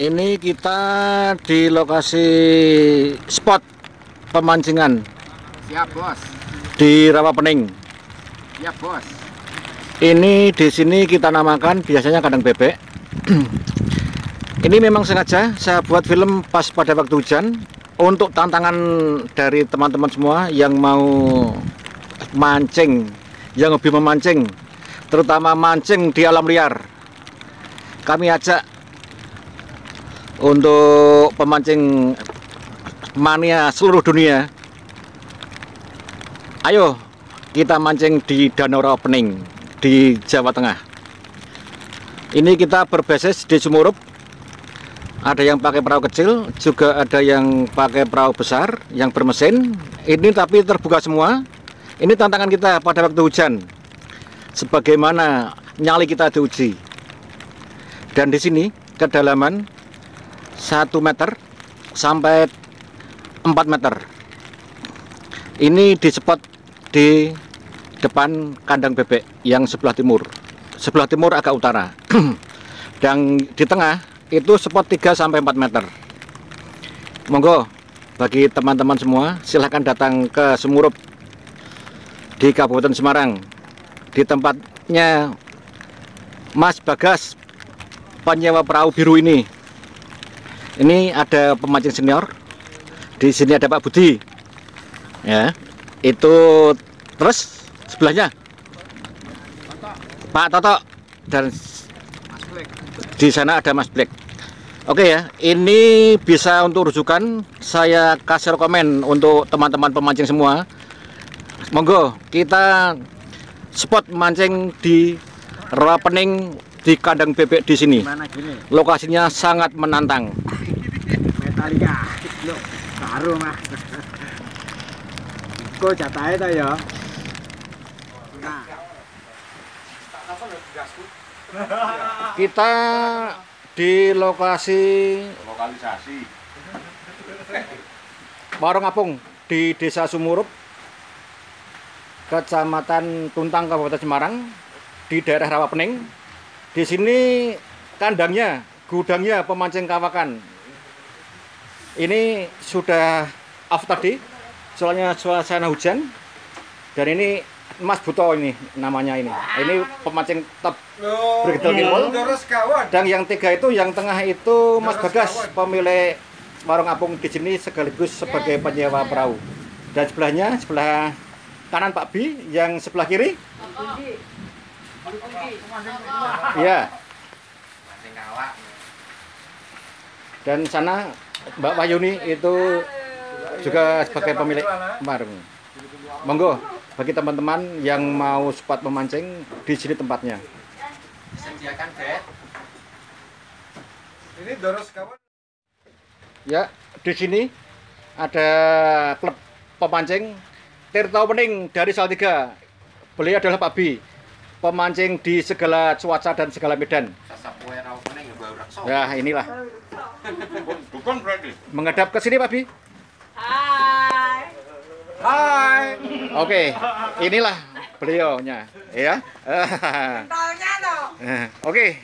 Ini kita di lokasi spot pemancingan. Siap, Bos. Di Rawapening. Siap, Bos. Ini di sini kita namakan biasanya kandang bebek. Ini memang sengaja saya buat film pas pada waktu hujan untuk tantangan dari teman-teman semua yang mau mancing, yang hobi memancing, terutama mancing di alam liar. Kami ajak untuk pemancing mania seluruh dunia. Ayo kita mancing di Danau Rawapening di Jawa Tengah. Ini kita berbasis di Sumurup. Ada yang pakai perahu kecil, juga ada yang pakai perahu besar yang bermesin. Ini tapi terbuka semua. Ini tantangan kita pada waktu hujan. Sebagaimana nyali kita diuji. Dan di sini kedalaman 1 meter sampai 4 meter. Ini di spot di depan kandang bebek yang sebelah timur. Sebelah timur agak utara. Dan di tengah itu spot 3 sampai 4 meter. Monggo bagi teman-teman semua silahkan datang ke Sumurup di Kabupaten Semarang, di tempatnya Mas Bagas, penyewa perahu biru ini. Ini ada pemancing senior. Di sini ada Pak Budi. Ya. Itu terus sebelahnya Pak Toto dan di sana ada Mas Black. Oke ya, ini bisa untuk rujukan. Saya kasih rekomen untuk teman-teman pemancing semua. Monggo kita spot mancing di Rawapening di kandang bebek di sini. Lokasinya sangat menantang. Metallica, lo baru mah. Kok jatahnya ta ya? Nah. Kita di lokalisasi Warung Apung di Desa Sumurup, Kecamatan Tuntang, Kabupaten Semarang, di daerah Rawapening. Di sini kandangnya, gudangnya pemancing kawakan. Ini sudah off tadi, soalnya suasana hujan. Dan ini Mas Buto ini namanya ini. Ini pemancing top Brigdel Kimpul. Dan yang 3 itu, yang tengah itu Mas Bagas, pemilik warung apung di sini sekaligus sebagai penyewa perahu. Dan sebelahnya, sebelah kanan Pak Bi, yang sebelah kiri. Iya. Dan sana Mbak Wayuni itu juga sebagai pemilik warung. Monggo bagi teman-teman yang mau spot memancing, di sini tempatnya. Sediakan bed. Ini Doros kawan. Ya, di sini ada klub pemancing Tirta Wening dari Salatiga. Beliau adalah Pak Bi, pemancing di segala cuaca dan segala medan. Ya, inilah. Bukan berarti. Menghadap ke sini Pak Bi. Hai. Hai. Oke, inilah beliaunya, ya. Tolnya dong. Oke.